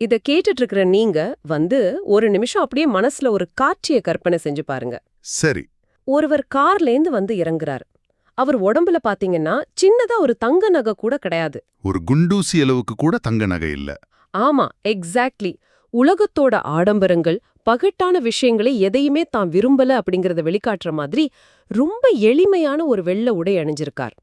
இத கேட்டுட்டு இருக்கிற நீங்க ஒரு நிமிஷம் அப்படியே மனசுல ஒரு காட்சிய கற்பனை செஞ்சு பாருங்க. சரி. ஒருவர் கார்லேந்து இறங்குறாரு. அவர் உடம்புல பாத்தீங்கன்னா சின்னதா ஒரு தங்க நகை கூட கிடையாது. ஒரு குண்டூசி அளவுக்கு கூட தங்க நகை இல்ல. ஆமா, எக்ஸாக்ட்லி. உலகத்தோட ஆடம்பரங்கள், பகட்டான விஷயங்களை எதையுமே தான் விரும்பல அப்படிங்கறத வெளிக்காட்டுற மாதிரி ரொம்ப எளிமையான ஒரு வெள்ளை உடை அணிஞ்சிருக்கார்.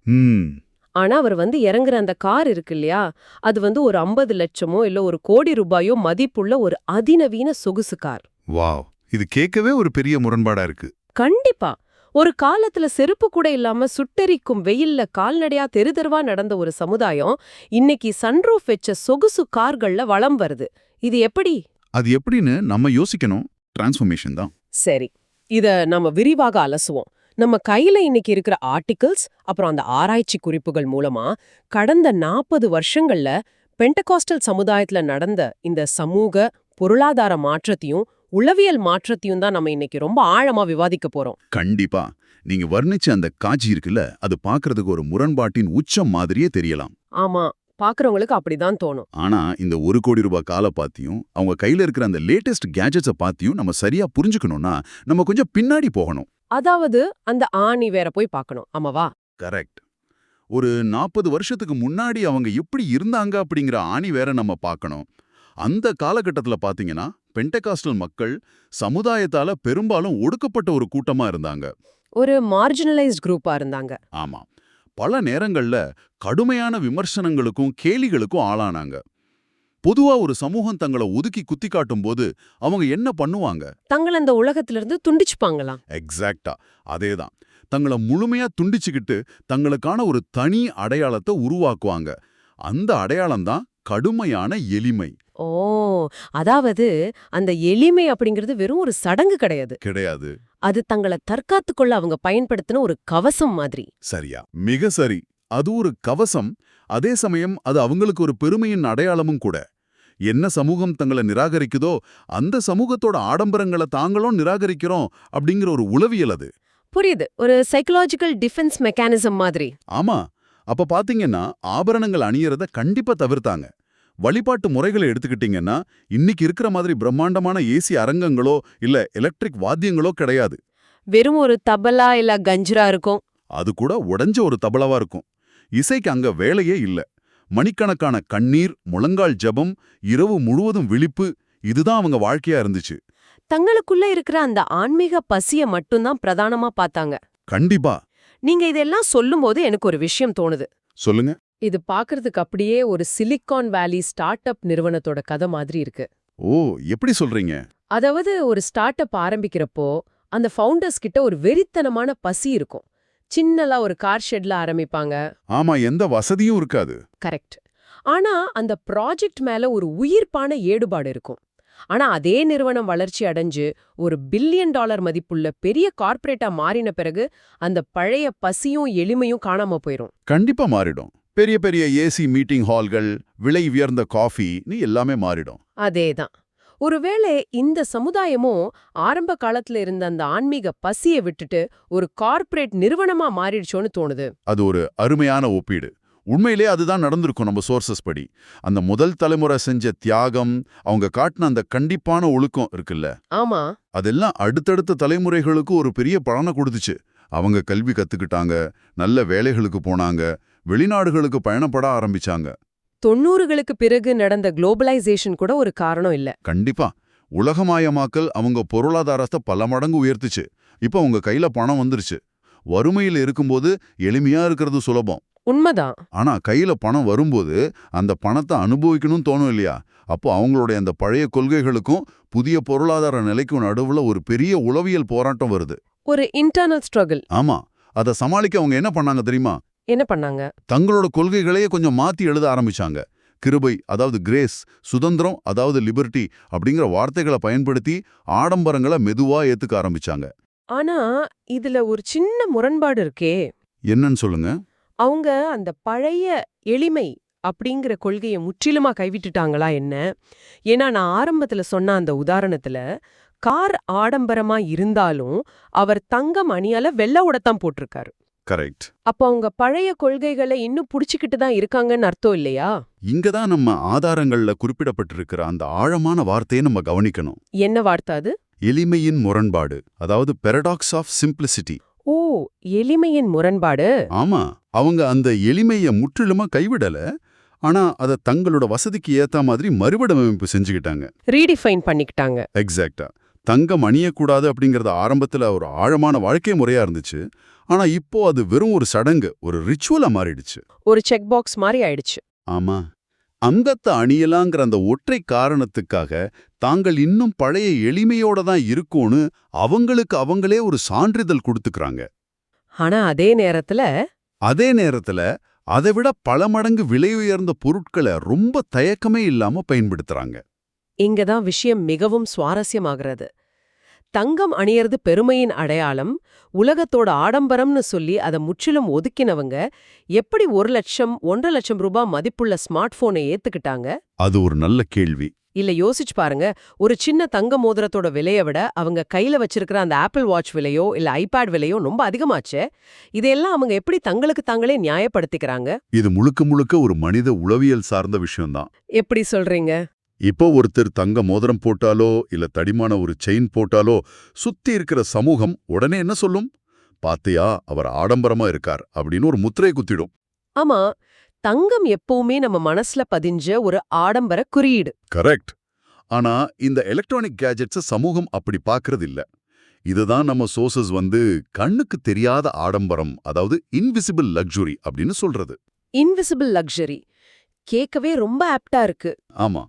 ஆனா அவர் இறங்குற அந்த கார் இருக்கு இல்லையா, அது ஒரு 50 லட்சமோ இல்ல 1 கோடி ரூபாயோ மதிப்புள்ள ஒரு அதிநவீன சொகுசு கார். வாவ், இது கேட்கவே ஒரு பெரிய முரண்பாடா இருக்கு. கண்டிப்பா. ஒரு காலத்துல செருப்பு கூட இல்லாம சுட்டெரிக்கும் வெயில்ல கால்நடையா தெருவா நடந்த ஒரு சமுதாயம் இன்னைக்கு சன்ரூஃப் வெச்ச சொகுசு கார்கள்ல வலம் வருது. இது எப்படி? அது எப்படின்னு நம்ம யோசிக்கணும். டிரான்ஸ்ஃபர்மேஷன் தான். சரி, இத நம்ம விரிவாக அலசுவோம். நம்ம கையில இன்னைக்கு இருக்கிற ஆர்டிகிள்ஸ், அப்புறம் அந்த ஆராய்ச்சி குறிப்புகள் மூலமா கடந்த 40 வருஷங்கள்ல பெண்டகாஸ்டல் சமுதாயத்துல நடந்த இந்த சமூக பொருளாதார மாற்றத்தையும் உளவியல் மாற்றத்தையும் தான் நம்ம இன்னைக்கு ரொம்ப ஆழமா விவாதிக்க போறோம். கண்டிப்பா. நீங்க வர்ணிச்ச அந்த காட்சி இருக்குல்ல, அது பார்க்கிறதுக்கு ஒரு முரண்பாட்டின் உச்சம் மாதிரியே தெரியலாம். ஆமா, பாக்குறவங்களுக்கு அப்படிதான் தோணும். ஆனா இந்த 1 கோடி ரூபாய் காலை பாத்தியும் அவங்க கையில இருக்கிற அந்த லேட்டஸ்ட் கேஜெட்ஸை பாத்தியும் நம்ம சரியா புரிஞ்சுக்கணும்னா நம்ம கொஞ்சம் பின்னாடி போகணும். அதாவது அந்த ஆணி வேற போய் பார்க்கணும். ஆமாவா? கரெக்ட். ஒரு 40 வருஷத்துக்கு முன்னாடி அவங்க எப்படி இருந்தாங்க அப்படிங்கிற ஆணி வேற நம்ம பார்க்கணும். அந்த காலகட்டத்துல பாத்தீங்கன்னா பெண்டகாஸ்டல் மக்கள் சமுதாயத்தால பெரும்பாலும் ஒடுக்கப்பட்ட ஒரு கூட்டமா இருந்தாங்க. ஒரு மார்ஜினலைஸ்ட் குரூப்பா இருந்தாங்க. ஆமா. பல நேரங்கள்ல கடுமையான விமர்சனங்களுக்கும் கேலிகளுக்கும் ஆளானாங்க. பொதுவா ஒரு சமூகம் தங்களை ஒதுக்கி குத்தி காட்டும் போது அவங்க என்ன பண்ணுவாங்க? தங்களை அந்த உலகத்திலிருந்து துண்டிச்சுப்பாங்களாம். எக்ஸாக்டா அதேதான். தங்களை முழுமையா துண்டிச்சுக்கிட்டு தங்களுக்கான ஒரு தனி அடையாளத்தை உருவாக்குவாங்க. அந்த அடையாளம் தான் கடுமையான எளிமை. ஓ, அதாவது அந்த எளிமை அப்படிங்கிறது வெறும் ஒரு சடங்கு கிடையாது. அது தங்களை தற்காத்து கொள்ள அவங்க பயன்படுத்தின ஒரு கவசம் மாதிரி. சரியா, மிக சரி. அது ஒரு கவசம். அதே சமயம் அது அவங்களுக்கு ஒரு பெருமையின் அடையாளமும் கூட. என்ன சமூகம் தங்களை நிராகரிக்குதோ அந்த சமூகத்தோட ஆடம்பரங்களை தாங்களும் நிராகரிக்கிறோம் அப்படிங்கிற ஒரு உளவியல் அது. புரியுது, ஒரு சைக்கலாஜிக்கல் டிஃபென்ஸ் மெக்கானிசம் மாதிரி. ஆமா. அப்ப பாத்தீங்கன்னா ஆபரணங்கள் அணியறத கண்டிப்பா தவிர்த்தாங்க. வழிபாட்டு முறைகளை எடுத்துக்கிட்டீங்கன்னா இன்னைக்கு இருக்கிற மாதிரி பிரம்மாண்டமான ஏசி அரங்கங்களோ இல்ல எலக்ட்ரிக் வாத்தியங்களோ கிடையாது. வெறும் ஒரு தபலா இல்ல கஞ்சிரா இருக்கும். அது கூட உடைஞ்ச ஒரு தபலாவா இருக்கும். இசைக்கு அங்க வேலையே இல்ல. மணிக்கணக்கான கண்ணீர், முழங்கால் ஜபம், இரவு முழுவதும் விழிப்பு, இதுதான் அவங்க வாழ்க்கையா இருந்துச்சு. தங்களுக்குள்ள இருக்கிற அந்த ஆன்மீக பசிய மட்டும்தான் பிரதானமா பார்த்தாங்க. கண்டிப்பா. நீங்க இதெல்லாம் சொல்லும்போது எனக்கு ஒரு விஷயம் தோணுது. சொல்லுங்க. இது பார்க்கறதுக்கு அப்படியே ஒரு சிலிகான் வேலி ஸ்டார்ட் அப் நிறுவனத்தோட கதை மாதிரி இருக்கு. ஓ, எப்படி சொல்றீங்க? அதாவது ஒரு ஸ்டார்ட் அப் ஆரம்பிக்கிறப்போ அந்த ஃபவுண்டர்ஸ் கிட்ட ஒரு வெறித்தனமான பசி இருக்கும். சின்னலா ஒரு கார் ஷெட்ல ஆரம்பிப்பாங்க. ஆமா, எந்த வசதியும் இருக்காது. கரெக்ட். ஆனா அந்த ப்ராஜெக்ட் மேல ஒரு உயிர்ப்பான ஈடுபாடு இருக்கும். ஆனா அதே நிறுவனம் வளர்ச்சி அடைஞ்சு ஒரு $1 பில்லியன் மதிப்புள்ள பெரிய கார்ப்பரேட்டா மாறின பிறகு அந்த பழைய பசியும் எளிமையும் காணாம போயிரும். கண்டிப்பா மாறிடும். பெரிய பெரிய ஏசி மீட்டிங் ஹால்கள், விலை உயர்ந்த காஃபி எல்லாமே மாறிடும். அதேதான். ஒருவேளை இந்த சமுதாயமும் ஆரம்ப காலத்துல இருந்த அந்த ஆன்மீக பசியை விட்டுட்டு ஒரு கார்ப்பரேட் நிறுவனமா மாறிடுச்சோன்னு தோணுது. அது ஒரு அருமையான ஒப்பீடு. உண்மையிலே அதுதான் நடந்திருக்கும். நம்ம சோர்சஸ் படி அந்த முதல் தலைமுறை செஞ்ச தியாகம், அவங்க காட்டின அந்த கண்டிப்பான ஒழுக்கம் இருக்குல்ல, ஆமா, அதெல்லாம் அடுத்தடுத்த தலைமுறைகளுக்கு ஒரு பெரிய பலனை கொடுத்துச்சு. அவங்க கல்வி கத்துக்கிட்டாங்க, நல்ல வேலைகளுக்கு போனாங்க, வெளிநாடுகளுக்கு பயணப்பட ஆரம்பிச்சாங்க. 90களுக்கு பிறகு நடந்த குளோபலைசேஷன் கூட ஒரு காரணம் இல்ல. கண்டிப்பா. உலகமயமாக்கல் அவங்க பொருளாதாரத்தை பல மடங்கு உயர்த்துச்சு. இப்ப உங்க கையில பணம் வந்துருச்சு. வறுமையில் இருக்கும்போது எளிமையா இருக்கிறது சுலபம். உண்மைதான். ஆனா கையில பணம் வரும்போது அந்த பணத்தை அனுபவிக்கணும்னு தோணும் இல்லையா? அப்போ அவங்களுடைய அந்த பழைய கொள்கைகளுக்கும் புதிய பொருளாதார நிலைக்கும் நடுவுல ஒரு பெரிய உளவியல் போராட்டம் வருது. ஒரு இன்டர்னல் ஸ்ட்ரகிள். ஆமா. அதை சமாளிக்க அவங்க என்ன பண்ணாங்க தெரியுமா? என்ன பண்ணாங்க? தங்களோட கொள்கைகளையே கொஞ்சம் மாத்தி எழுத ஆரம்பிச்சாங்க. கிருபை, அதாவது கிரேஸ், சுதந்திரம், அதாவது லிபர்ட்டி அப்படிங்கிற வார்த்தைகளை பயன்படுத்தி ஆடம்பரங்களை மெதுவா ஏத்துக்க ஆரம்பிச்சாங்க. ஆனா இதுல ஒரு சின்ன முரண்பாடு இருக்கே. என்னன்னு சொல்லுங்க. அவங்க அந்த பழைய எளிமை அப்படிங்கிற கொள்கையை முற்றிலுமா கைவிட்டுட்டாங்களா என்ன? ஏன்னா நான் ஆரம்பத்துல சொன்ன அந்த உதாரணத்துல கார் ஆடம்பரமா இருந்தாலும் அவர் தங்கம் அணியால வெள்ளை உடத்தான் போட்டிருக்காரு. கரெக்ட். அப்ப அவங்க பழைய கொள்கைகளை இன்னும் புடிச்சுக்கிட்டு தான் இருக்காங்கன்னு அர்த்தம் இல்லையா? இங்கதான் நம்ம ஆதாரங்கள்ல குறிப்பிடப்பட்டிருக்கிற அந்த ஆழமான வார்த்தையை நம்ம கவனிக்கணும். என்ன வார்த்தை அது? எளிமையின் முரண்பாடு, அதாவது பெரடாக்ஸ் ஆஃப் சிம்பிளிசிட்டி. ஓ, எளிமையின் முரண்பாடு. ஆமா, அவங்க அந்த எளிமைய முற்றிலுமா கைவிடல, ஆனா அத தங்களோட வசதிக்கு ஏத்த மாதிரி மறுவடிவமைப்பு செஞ்சுக்கிட்டாங்க. ரீடிஃபைன் பண்ணிக்கிட்டாங்க. எக்ஸாக்ட்டா. தங்கம் அணியக்கூடாது அப்படிங்கறது ஆரம்பத்துல ஒரு ஆழமான வாழ்க்கை முறையா இருந்துச்சு. ஆனா இப்போ அது வெறும் ஒரு சடங்கு, ஒரு ரிச்சுவலா மாறிடுச்சு. ஒரு செக் பாக்ஸ் மாதிரி ஆயிடுச்சு. ஆமா, அங்கத்தை அணியலாங்கிற அந்த ஒற்றை காரணத்துக்காக தாங்கள் இன்னும் பழைய எளிமையோட தான் இருக்கோன்னு அவங்களுக்கு அவங்களே ஒரு சான்றிதழ் கொடுத்துக்கறாங்க. ஆனா அதே நேரத்துல அதை விட பல மடங்கு விலையுயர்ந்த பொருட்களை ரொம்ப தயக்கமே இல்லாம பயன்படுத்துறாங்க. இங்கதான் விஷயம் மிகவும் சுவாரஸ்யமாகிறது. தங்கம் அணியறது பெருமையின் அடையாளம், உலகத்தோட ஆடம்பரம்னு சொல்லி அதை முற்றிலும் ஒதுக்கினவங்க எப்படி 1 லட்சம் 1.5 லட்சம் ரூபாய் மதிப்புள்ள ஸ்மார்ட் போனை ஏத்துக்கிட்டாங்க? அது ஒரு நல்ல கேள்வி. இல்ல யோசிச்சு பாருங்க, ஒரு சின்ன தங்க மோதிரத்தோட விலையை விட அவங்க கையில வச்சிருக்கிற அந்த ஆப்பிள் வாட்ச் விலையோ இல்ல ஐபேட் விலையோ ரொம்ப அதிகமாச்சே. இதையெல்லாம் அவங்க எப்படி தங்களுக்கு தாங்களே நியாயப்படுத்திக்கிறாங்க? இது முழுக்க முழுக்க ஒரு மனித உளவியல் சார்ந்த விஷயம்தான். எப்படி சொல்றீங்க? இப்போ ஒருத்தர் தங்க மோதிரம் போட்டாலோ இல்ல தடிமான ஒரு செயின் போட்டாலோ சுத்தி இருக்கிற சமூகம் உடனே என்ன சொல்லும்? பாத்தியா, அவர் ஆடம்பரமா இருக்கார் அப்படின்னு ஒரு முத்திரை குத்திடும். ஆமா, தங்கம் எப்பவுமே நம்ம மனசுல பதிஞ்ச ஒரு ஆடம்பர குறியீடு. கரெக்ட். ஆனா இந்த எலக்ட்ரானிக் கேஜெட்ஸ சமூகம் அப்படி பார்க்கறது இல்ல. இதுதான் நம்ம சோர்சஸ் கண்ணுக்கு தெரியாத ஆடம்பரம், அதாவது இன்விசிபிள் லக்ஸுரி அப்படின்னு சொல்றது. இன்விசிபிள் லக்ஸரி கேட்கவே ரொம்ப ஆப்டா இருக்கு. ஆமா,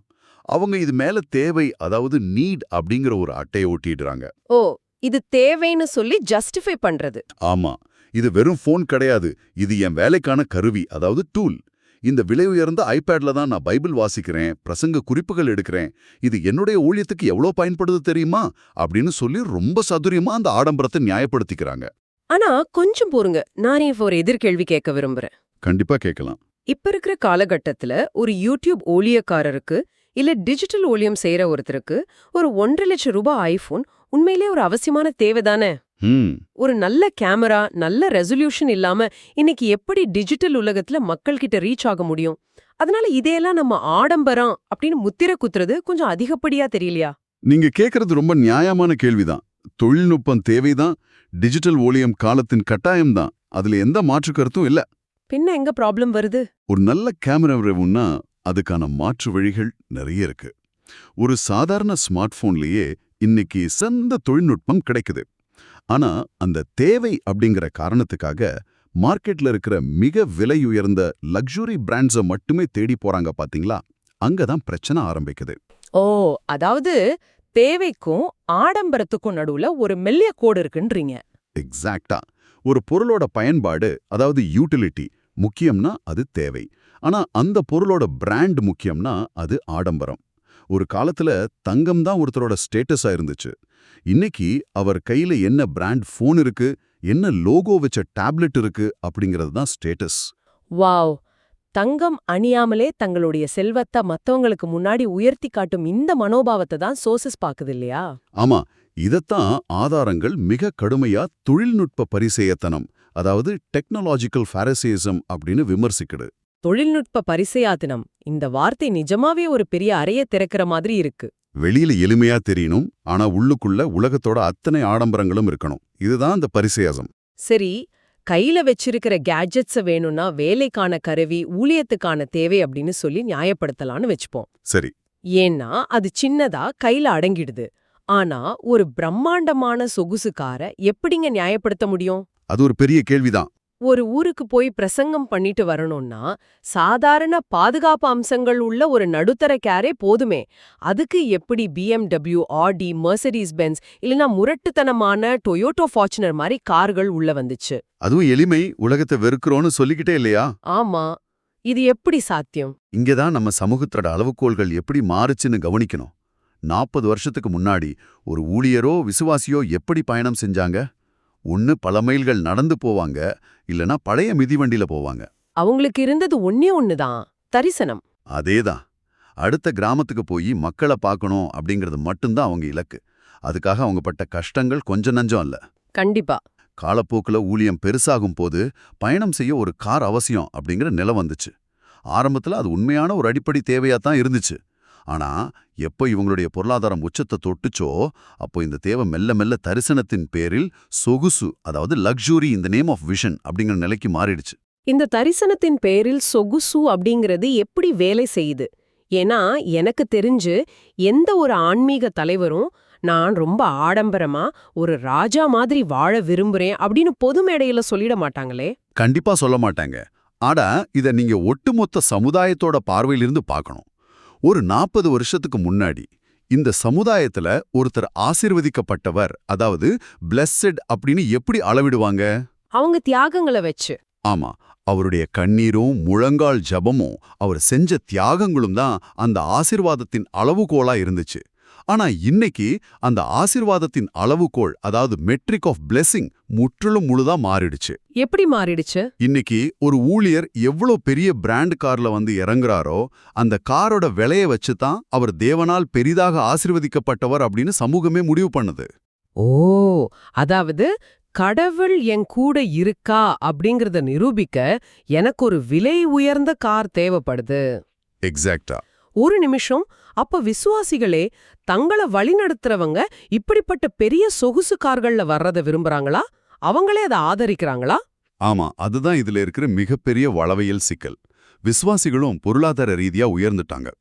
அவங்க இது மேல தேவை, அதாவது நீட் அப்படிங்கிற ஒரு அட்டையை ஒட்டிடுறாங்க. ஓ, இது தேவைன்னு சொல்லி ஜஸ்டிஃபை பண்றது. ஆமா, இது வெறும் ஃபோன் கிடையாது, இது என் வேலைக்கான கருவி, அதாவது டூல். இந்த விலை உயர்ந்த ஐபேட்ல தான் நான் பைபிள் வாசிக்கிறேன், பிரசங்க குறிப்புகள் எடுக்கிறேன், இது என்னுடைய ஊழியத்துக்கு எவ்வளோ பயன்படுது தெரியுமா அப்படின்னு சொல்லி ரொம்ப சதுரியமா அந்த ஆடம்பரத்தை நியாயப்படுத்திக்கிறாங்க. ஆனா கொஞ்சம் பொறுங்க, நான் இப்போ ஒரு எதிர்கேள்வி கேட்க விரும்புறேன். கண்டிப்பா கேட்கலாம். இப்ப இருக்கிற காலகட்டத்துல ஒரு யூடியூப் ஊழியக்காரருக்கு இல்ல டிஜிட்டல் ஊழியம் செய்யற ஒருத்தருக்கு ஒரு 1.5 லட்சம் ரூபாய் ஐபோன் உண்மையிலே ஒரு அவசியமான தேவைதானே? ஒரு நல்ல கேமரா, நல்ல ரெசல்யூஷன் இல்லாம இன்னைக்கு எப்படி டிஜிட்டல் உலகத்துல மக்கள் கிட்ட ரீச் ஆக முடியும்? அதனால இதையெல்லாம் நம்ம ஆடம்பரம் அப்படின்னு முத்திரை குத்துறது கொஞ்சம் அதிகப்படியா தெரியலையா? நீங்க கேக்குறது ரொம்ப நியாயமான கேள்விதான். தொழில்நுட்பம் தேவைதான், டிஜிட்டல் ஊழியம் காலத்தின் கட்டாயம்தான், அதுல எந்த மாற்று கருத்தும் இல்ல. பின்ன எங்க ப்ராப்ளம் வருது? ஒரு நல்ல கேமரா வேணும்னா அதுக்கான மாற்று வழிகள் நிறைய இருக்கு. ஒரு சாதாரண ஸ்மார்ட் போன்லயே இன்னைக்கு சிறந்த தொழில்நுட்பம் கிடைக்குது. ஆனா அந்த தேவை அப்படிங்கிற காரணத்துக்காக மார்க்கெட்ல இருக்கிற மிக விலையுயர்ந்த லக்ஸுரி பிராண்ட்ஸை மட்டுமே தேடி போறாங்க பாத்தீங்களா? அங்கதான் பிரச்சனை ஆரம்பிக்குது. ஓ, அதாவது தேவைக்கும் ஆடம்பரத்துக்கும் நடுவுல ஒரு மெல்லிய கோடு இருக்குன்றீங்க. எக்ஸாக்ட்டா. ஒரு பொருளோட பயன்பாடு, அதாவது யூட்டிலிட்டி முக்கியம்னா அது தேவை. ஆனா அந்த பொருளோட பிராண்ட் முக்கியம்னா அது ஆடம்பரம். ஒரு காலத்துல தங்கம் தான் ஒருத்தரோட ஸ்டேட்டஸா இருந்துச்சு. இன்னைக்கு அவர் கையில என்ன பிராண்ட் போன் இருக்கு, என்ன லோகோ வச்ச டேப்லெட் இருக்கு அப்படிங்கிறது தான் ஸ்டேட்டஸ். வாவ், தங்கம் அணியாமலே தங்களுடைய செல்வத்தை மத்தவங்களுக்கு முன்னாடி உயர்த்தி காட்டும் இந்த மனோபாவத்தை தான் சோர்சஸ் பாக்குது இல்லையா? ஆமா, இதத்தான் ஆதாரங்கள் மிக கடுமையா தொழில்நுட்ப பரிசேயத்தனம், அதாவது டெக்னாலஜிக்கல் ஃபாரிசேயிசம் அப்படின்னு விமர்சிக்குது. தொழில்நுட்ப பரிசேயாத்தினம், இந்த வார்த்தை நிஜமாவே ஒரு பெரிய அறைய திறக்கிற மாதிரி இருக்கு. வெளியில எளிமையா தெரியணும், ஆனா உள்ளுக்குள்ள உலகத்தோட அத்தனை ஆடம்பரங்களும் இருக்கணும். இதுதான் அந்த பரிசேயாசம். சரி, கையில வச்சிருக்கிற கேட்ஜெட்ஸ வேணும்னா வேலைக்கான கருவி, ஊழியத்துக்கான தேவை அப்படின்னு சொல்லி நியாயப்படுத்தலான்னு வச்சுப்போம். சரி. ஏன்னா அது சின்னதா கையில அடங்கிடுது. ஆனா ஒரு பிரம்மாண்டமான சொகுசு காரை எப்படிங்க நியாயப்படுத்த முடியும்? அது ஒரு பெரிய கேள்விதான். ஒரு ஊருக்கு போய் பிரசங்கம் பண்ணிட்டு வரணும்னா சாதாரண பாதுகாப்பு அம்சங்கள் உள்ள ஒரு நடுத்தர காரே போதுமே. அதுக்கு எப்படி BMW, ஆடி, மெர்சடிஸ் பென்ஸ் இல்லனா முரட்டுத்தனமான டொயோட்டோ ஃபார்ச்சுனர் மாதிரி கார்கள் உள்ள வந்துச்சு? அதுவும் எளிமை உலகத்தை வெறுக்கிறோன்னு சொல்லிக்கிட்டே இல்லையா? ஆமா, இது எப்படி சாத்தியம்? இங்கதான் நம்ம சமூகத்தோட அளவுகோல்கள் எப்படி மாறுச்சுன்னு கவனிக்கணும். 40 வருஷத்துக்கு முன்னாடி ஒரு ஊழியரோ விசுவாசியோ எப்படி பயணம் செஞ்சாங்க? ஒன்னு பல மைல்கள் நடந்து போவாங்க, இல்லனா பழைய மிதிவண்டியில போவாங்க. அவங்களுக்கு இருந்தது ஒண்ணுதான், தரிசனம். அதேதான். அடுத்த கிராமத்துக்கு போய் மக்களை பார்க்கணும் அப்படிங்கிறது மட்டும்தான் அவங்க இலக்கு. அதுக்காக அவங்க பட்ட கஷ்டங்கள் கொஞ்சம் நஞ்சம் அல்ல. கண்டிப்பா. காலப்போக்குல ஊழியம் பெருசாகும் போது பயணம் செய்ய ஒரு கார் அவசியம் அப்படிங்கிற நிலை வந்துச்சு. ஆரம்பத்துல அது உண்மையான ஒரு அடிப்படை தேவையாத்தான் இருந்துச்சு. ஆனா எப்போ இவங்களுடைய பொருளாதாரம் உச்சத்தை தொட்டுச்சோ அப்போ இந்த தேவை மெல்ல மெல்ல தரிசனத்தின் பேரில் சொகுசு, அதாவது luxury in the name of vision அப்படிங்கிற நிலைக்கு மாறிடுச்சு. இந்த தரிசனத்தின் பேரில் சொகுசு அப்படிங்கிறது எப்படி வேலை செய்யுது? ஏன்னா எனக்கு தெரிஞ்சு எந்த ஒரு ஆன்மீக தலைவரும் நான் ரொம்ப ஆடம்பரமா ஒரு ராஜா மாதிரி வாழ விரும்புறேன் அப்படின்னு பொது மேடையில சொல்லிட மாட்டாங்களே. கண்டிப்பா சொல்ல மாட்டாங்க. ஆனா இத நீங்க ஒட்டுமொத்த சமுதாயத்தோட பார்வையிலிருந்து பார்க்கணும். ஒரு 40 வருஷத்துக்கு முன்னாடி இந்த சமுதாயத்துல ஒருத்தர் ஆசீர்வதிக்கப்பட்டவர், அதாவது பிளெஸ்ஸட் அப்படின்னு எப்படி அளவிடுவாங்க? அவங்க தியாகங்களை வச்சு. ஆமா, அவருடைய கண்ணீரும் முழங்கால் ஜபமும் அவர் செஞ்ச தியாகங்களும் தான் அந்த ஆசீர்வாதத்தின் அளவுகோலா இருந்துச்சு. ஆனா இன்னைக்கு அந்த ஆசீர்வாதத்தின் அளவுகோல், அதாவது மெட்ரிக் ஆஃப் பிளெஸிங், முற்றிலும் முழுதா மாறிடுச்சு. எப்படி மாறிடுச்சு? இன்னைக்கு ஒரு ஊழியர் எவ்வளோ பெரிய பிராண்ட் கார்ல வந்து இறங்குறாரோ அந்த காரோட விலையை வச்சு தான் அவர் தேவனால் பெரிதாக ஆசீர்வதிக்கப்பட்டவர் அப்படின்னு சமூகமே முடிவு பண்ணுது. ஓ, அதாவது கடவுள் என் கூட இருக்கா அப்படிங்கறத நிரூபிக்க எனக்கு ஒரு விலை உயர்ந்த கார் தேவைப்படுது. எக்ஸாக்டா. ஒரு நிமிஷம், அப்ப விசுவாசிகளே தங்கள வழிநடத்துறவங்க இப்படிப்பட்ட பெரிய சொகுசு கார்கள்ல வர்றத விரும்புறாங்களா? அவங்களே அதை ஆதரிக்கிறாங்களா? ஆமா, அதுதான் இதுல இருக்கிற மிகப்பெரிய வளவியல் சிக்கல். விசுவாசிகளும் பொருளாதார ரீதியா உயர்ந்துட்டாங்க.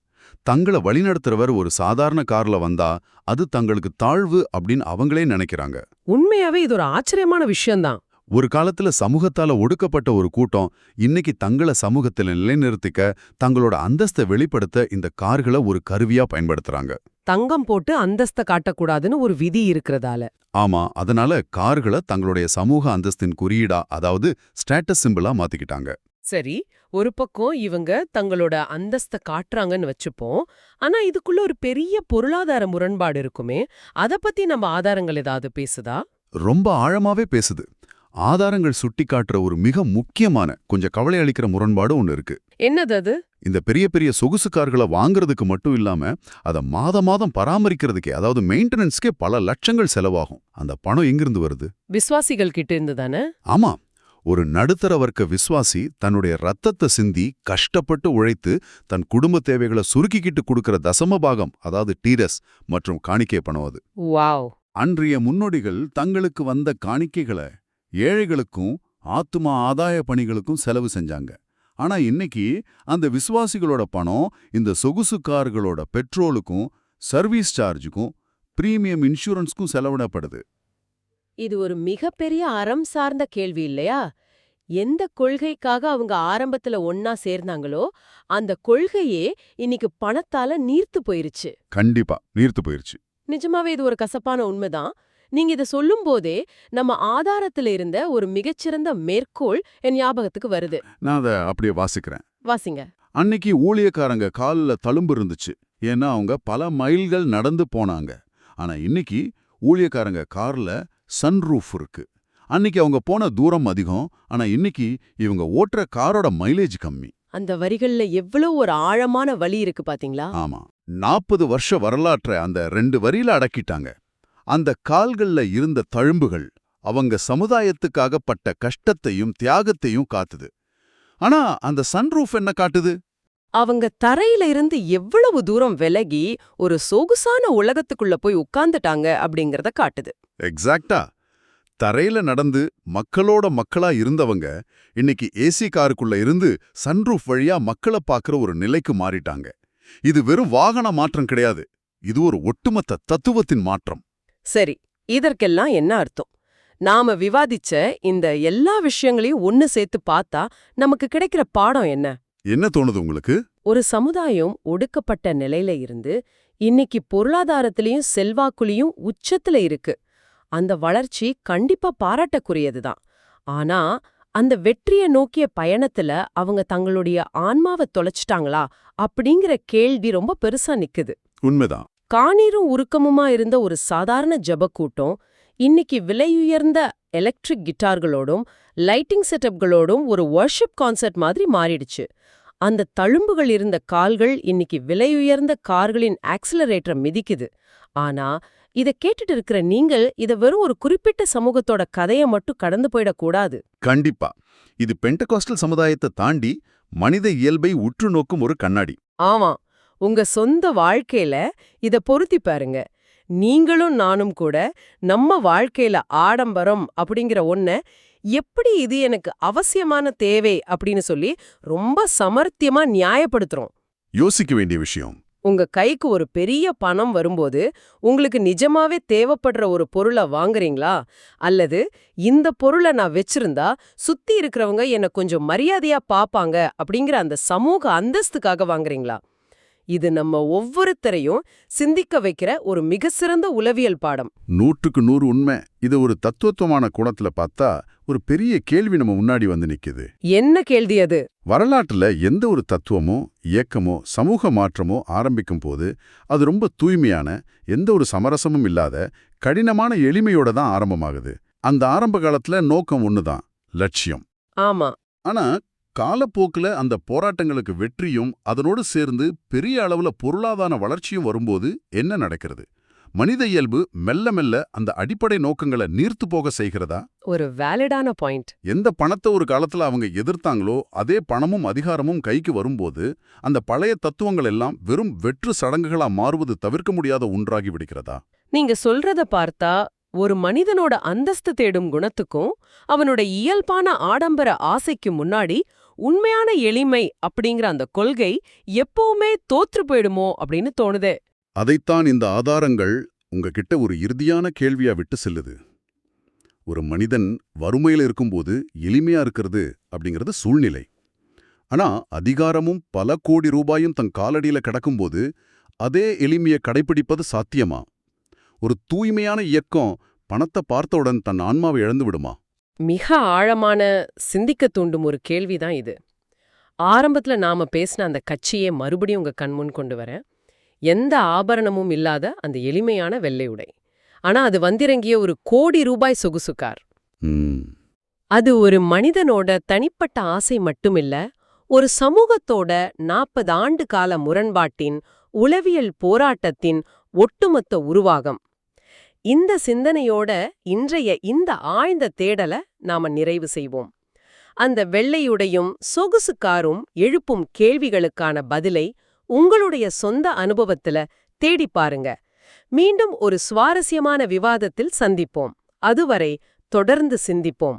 தங்கள வழிநடத்துறவர் ஒரு சாதாரண கார்ல வந்தா அது தங்களுக்கு தாழ்வு அப்படின்னு அவங்களே நினைக்கிறாங்க. உண்மையாவே இது ஒரு ஆச்சரியமான விஷயம்தான். ஒரு காலத்துல சமூகத்தால ஒடுக்கப்பட்ட ஒரு கூட்டம் இன்னைக்கு தங்கள சமூகத்துல நிலைநிறுத்திக்க தங்களோட அந்தஸ்தை வெளிப்படுத்த இந்த கார்களை ஒரு கருவியா பயன்படுத்துறாங்க. தங்கம் போட்டு அந்தஸ்த காட்டக்கூடாதுன்னு ஒரு விதி இருக்கிறதால. ஆமா, அதனால கார்களை தங்களுடைய சமூக அந்தஸ்தின் குறியீடா, அதாவது ஸ்டேட்டஸ் சிம்பிளா மாத்திக்கிட்டாங்க. சரி, ஒரு பக்கம் இவங்க தங்களோட அந்தஸ்த காட்டுறாங்கன்னு வச்சுப்போம். ஆனா இதுக்குள்ள ஒரு பெரிய பொருளாதார முரண்பாடு இருக்குமே, அத பத்தி நம்ம ஆதாரங்கள் ஏதாவது பேசுதா? ரொம்ப ஆழமாவே பேசுது. ஆதாரங்கள் சுட்டிக்காட்டுற ஒரு மிக முக்கியமான, கொஞ்சம் கவலை அளிக்கிற முரண்பாடு ஒன்று இருக்கு. என்னது அது? இந்த பெரிய பெரிய சொகுசு கார்களை வாங்குறதுக்கு மட்டும் இல்லாம அதை மாதம் பராமரிக்கிறதுக்கே, அதாவது மெயின்டெனன்ஸ்க்கே பல லட்சங்கள் செலவாகும். அந்த பணம் எங்கிருந்து வருது? விசுவாசிகள் கிட்ட இருந்து தானே? ஆமா, ஒரு நடுத்தர வர்க்க விசுவாசி தன்னுடைய ரத்தத்தை சிந்தி கஷ்டப்பட்டு உழைத்து தன் குடும்ப தேவைகளை சுருக்கிக்கிட்டு கொடுக்கிற தசம பாகம், அதாவது டீரஸ் மற்றும் காணிக்கை பணம் அது. வாவ். அன்றைய முன்னோடிகள் தங்களுக்கு வந்த காணிக்கைகளை ஏழைகளுக்கும் ஆத்துமா ஆதாய பணிகளுக்கும் செலவு செஞ்சாங்க. ஆனா இன்னைக்கு அந்த விசுவாசிகளோட பணம் இந்த சொகுசு கார்களோட பெட்ரோலுக்கும் சர்வீஸ் சார்ஜுக்கும் பிரீமியம் இன்சூரன்ஸ்க்கும் செலவிடப்படுது. இது ஒரு மிகப்பெரிய அறம் சார்ந்த கேள்வி இல்லையா? எந்த கொள்கைக்காக அவங்க ஆரம்பத்துல ஒன்னா சேர்ந்தாங்களோ அந்த கொள்கையே இன்னைக்கு பணத்தால நீர்த்து போயிருச்சு. கண்டிப்பா நீர்த்து போயிருச்சு. நிஜமாவே இது ஒரு கசப்பான உண்மைதான். நீங்க இத சொல்லும் போதே நம்ம ஆதாரத்துல இருந்த ஒரு மிகச்சிறந்த மேற்கோள் என் ஞாபகத்துக்கு வருது. நான் அதை அப்படியே வாசிக்கிறேன். வாசிங்க. அன்னைக்கு ஊழியக்காரங்க காலில் தழும்பு இருந்துச்சு, ஏன்னா அவங்க பல மைல்கள் நடந்து போனாங்க. ஆனா இன்னைக்கு ஊழியக்காரங்க கார்ல சன்ரூஃப் இருக்கு. அன்னைக்கு அவங்க போன தூரம் அதிகம், ஆனா இன்னைக்கு இவங்க ஓட்டுற காரோட மைலேஜ் கம்மி. அந்த வரிகள்ல எவ்வளவு ஒரு ஆழமான வலி இருக்கு பாத்தீங்களா? ஆமா, 40 வருஷ வரலாற்றை அந்த 2 வரியில அடக்கிட்டாங்க. அந்த கால்கள்ல இருந்த தழும்புகள் அவங்க சமுதாயத்துக்காக பட்ட கஷ்டத்தையும் தியாகத்தையும் காட்டுது. ஆனா அந்த சன்ரூஃப் என்ன காட்டுது? அவங்க தரையில இருந்து எவ்வளவு தூரம் விலகி ஒரு சொகுசான உலகத்துக்குள்ள போய் உட்கார்ந்துட்டாங்க அப்படிங்கறத காட்டுது. எக்ஸாக்டா. தரையில நடந்து மக்களோட மக்களா இருந்தவங்க இன்னைக்கு ஏசி காருக்குள்ள இருந்து சன்ரூஃப் வழியா மக்களை பார்க்குற ஒரு நிலைக்கு மாறிட்டாங்க. இது வெறும் வாகன மாற்றம் கிடையாது, இது ஒரு ஒட்டுமொத்த தத்துவத்தின் மாற்றம். சரி, இதற்கெல்லாம் என்ன அர்த்தம்? நாம விவாதிச்ச இந்த எல்லா விஷயங்களையும் ஒன்னு சேர்த்து பார்த்தா நமக்கு கிடைக்கிற பாடம் என்ன? என்ன தோணுது உங்களுக்கு? ஒரு சமுதாயம் ஒடுக்கப்பட்ட நிலையில இருந்து இன்னைக்கு பொருளாதாரத்திலையும் செல்வாக்குலையும் உச்சத்துல இருக்கு. அந்த வளர்ச்சி கண்டிப்பா பாராட்டக்குரியதுதான். ஆனா அந்த வெற்றியை நோக்கிய பயணத்துல அவங்க தங்களுடைய ஆன்மாவை தொலைச்சிட்டாங்களா அப்படிங்கிற கேள்வி ரொம்ப பெருசா நிக்குது. உண்மைதான். காணீரும் உருக்கமுமா இருந்த ஒரு சாதாரண ஜபக்கூட்டம் இன்னைக்கு விலையுயர்ந்த எலக்ட்ரிக் கிட்டார்களோடும் லைட்டிங் செட்டப்களோடும் ஒரு வர்ஷிப் கான்சர்ட் மாதிரி மாறிடுச்சு. அந்த தழும்புகள் இருந்த கால்கள் இன்னைக்கு விலையுயர்ந்த கார்களின் ஆக்சிலரேட்டரை மிதிக்குது. ஆனா இத கேட்டுட்டு இருக்கிற நீங்கள் இத வெறும் ஒரு குறிப்பிட்ட சமூகத்தோட கதையை மட்டும் கடந்து போயிடக்கூடாது. கண்டிப்பா. இது பெண்டகாஸ்டல் சமுதாயத்தை தாண்டி மனித இயல்பை உற்று நோக்கும் ஒரு கண்ணாடி. ஆமா, உங்க சொந்த வாழ்க்கையில இத பொருத்தி பாருங்க. நீங்களும் நானும் கூட நம்ம வாழ்க்கையில ஆடம்பரம் அப்படிங்கிற ஒன்ன எப்படி இது எனக்கு அவசியமான தேவை அப்படின்னு சொல்லி ரொம்ப சமர்த்தியமா நியாயப்படுத்துறோம். யோசிக்க வேண்டிய விஷயம். உங்க கைக்கு ஒரு பெரிய பணம் வரும்போது உங்களுக்கு நிஜமாவே தேவைப்படுற ஒரு பொருளை வாங்குறீங்களா? அல்லது இந்த பொருளை நான் வச்சிருந்தா சுத்தி இருக்கிறவங்க என்ன கொஞ்சம் மரியாதையா பாப்பாங்க அப்படிங்கிற அந்த சமூக அந்தஸ்துக்காக வாங்குறீங்களா? இது நம்ம ஒவ்வொருத்தரையும் சிந்திக்க வைக்கிற ஒரு மிக சிறந்த உளவியல் பாடம். 100க்கு 100 உண்மை. இதை ஒரு தத்துவத்துவமான கோணத்துல பார்த்தா ஒரு பெரிய கேள்வி நம்ம முன்னாடி வந்து நிக்குது. என்ன கேள்வி அது? வரலாற்றுல எந்த ஒரு தத்துவமோ இயக்கமோ சமூக மாற்றமோ ஆரம்பிக்கும் போது அது ரொம்ப தூய்மையான, எந்த ஒரு சமரசமும் இல்லாத கடினமான எளிமையோட தான் ஆரம்பமாகுது. அந்த ஆரம்ப காலத்துல நோக்கம் ஒண்ணுதான், லட்சியம். ஆமா. ஆனா காலப்போக்குல அந்த போராட்டங்களுக்கு வெற்றியும் அதனோடு சேர்ந்து பெரிய அளவுல பொருளாதார வளர்ச்சியும் வரும்போது என்ன நடக்கிறது? மனித இயல்பு மெல்ல மெல்ல அந்த அடிப்படை நோக்கங்களை நீர்த்து போக செய்கிறதா? ஒரு வேலிடான பாயிண்ட். எந்த பணத்தை ஒரு காலத்துல அவங்க எதிர்த்தாங்களோ அதே பணமும் அதிகாரமும் கைக்கு வரும்போது அந்த பழைய தத்துவங்கள் எல்லாம் வெறும் வெற்று சடங்குகளா மாறுவது தவிர்க்க முடியாத ஒன்றாகி விடுகிறதா? நீங்க சொல்றத பார்த்தா ஒரு மனிதனோட அந்தஸ்து தேடும் குணத்துக்கும் அவனோட இயல்பான ஆடம்பர ஆசைக்கு முன்னாடி உண்மையான எளிமை அப்படிங்கிற அந்த கொள்கை எப்பவுமே தோற்று போயிடுமோ அப்படின்னு தோணுதே. அதைத்தான் இந்த ஆதாரங்கள் உங்ககிட்ட ஒரு இறுதியான கேள்வியா விட்டு செல்லுது. ஒரு மனிதன் வறுமையில இருக்கும்போது எளிமையா இருக்கிறது அப்படிங்கிறது சூழ்நிலை. ஆனா அதிகாரமும் பல கோடி ரூபாயும் தன் காலடியில கிடக்கும்போது அதே எளிமையை கடைப்பிடிப்பது சாத்தியமா? ஒரு தூய்மையான இயக்கம் பணத்தை பார்த்தவுடன் தன் ஆன்மாவை இழந்து விடுமா? மிக ஆழமான சிந்திக்க தூண்டும் ஒரு கேள்விதான் இது. ஆரம்பத்துல நாம பேசின அந்த கட்சியை மறுபடியும் உங்க கண்முன் கொண்டு வரேன். எந்த ஆபரணமும் இல்லாத அந்த எளிமையான வெள்ளை உடை. ஆனா அது வந்திறங்கிய ஒரு கோடி ரூபாய் சொகுசு கார். அது ஒரு மனிதனோட தனிப்பட்ட ஆசை மட்டுமில்ல, ஒரு சமூகத்தோட 40 ஆண்டு கால முரண்பாட்டின் உளவியல் போராட்டத்தின் ஒட்டுமொத்த உருவாகம். இந்த சிந்தனையோட இன்றைய இந்த ஆழ்ந்த தேடலை நாம நிறைவு செய்வோம். அந்த வெள்ளையுடையும் சொகுசு காரும் எழுப்பும் கேள்விகளுக்கான பதிலை உங்களுடைய சொந்த அனுபவத்துல தேடி பாருங்க. மீண்டும் ஒரு சுவாரஸ்யமான விவாதத்தில் சந்திப்போம். அதுவரை தொடர்ந்து சிந்திப்போம்.